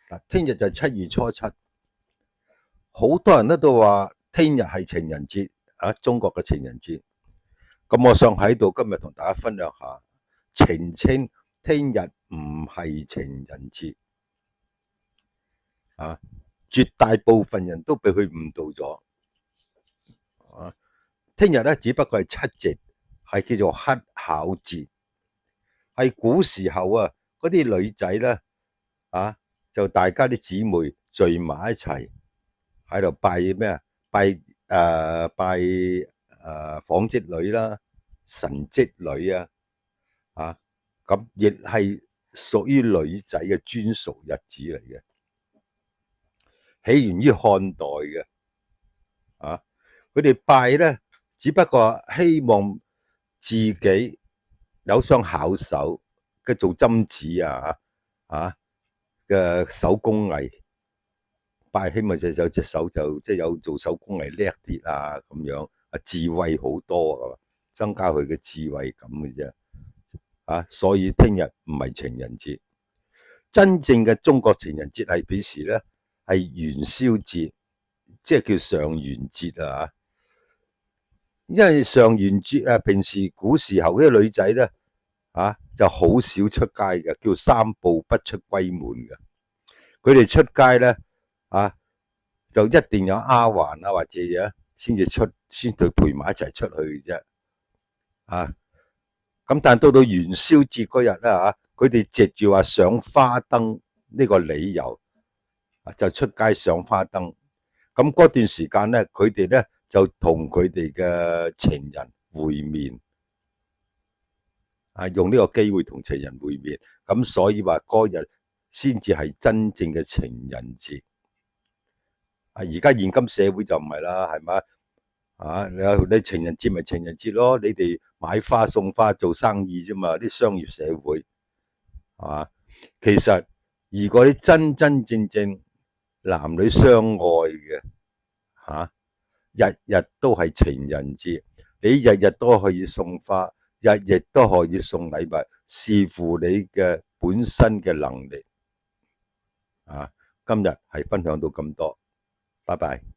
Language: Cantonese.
嗱，聽日就7月初7，好多人咧都話聽日係情人節啊，中國嘅情人節。咁我想喺度今日同大家分享下，澄清聽日唔係情人節啊！絕大部分人都俾佢誤導咗啊！聽日咧只不過係7夕，係叫做乞巧節，係古時候啊，嗰啲女仔咧啊，就大家啲姊妹聚埋一齊喺度拜咩啊？拜紡織女啦、神織女啊，咁亦係屬於女仔嘅專屬日子嚟嘅，起源於漢代嘅啊。佢哋拜咧，只不過希望自己有雙巧手嘅做針子嘅手工藝，拜希望就有隻手就即係有做手工藝叻啲咁樣智慧好多增加佢嘅智慧感嘅啫所以聽日唔係情人節，真正嘅中國情人節係幾時咧？係元宵節，即係叫上元節因為上元節平時古時候啲女仔咧就好少出街嘅，叫3步不出閨門嘅。佢哋出街咧就一定有丫鬟或者先至陪埋一齊出去啫咁但到元宵節嗰日咧佢哋藉住話賞花燈呢個理由就出街賞花燈。咁嗰段時間咧，佢哋咧就同佢哋嘅情人會面用呢個機會同情人會面。咁所以話嗰日先至係真正嘅情人節。而家現今社會就唔係啦，係咪你情人節咪情人節咯，你哋買花送花做生意啫嘛，啲商業社會其實如果你真真正正男女相愛嘅日日都係情人節，你日日都可以送花，日日都可以送禮物，視乎你嘅本身嘅能力今日係分享到咁多，拜拜。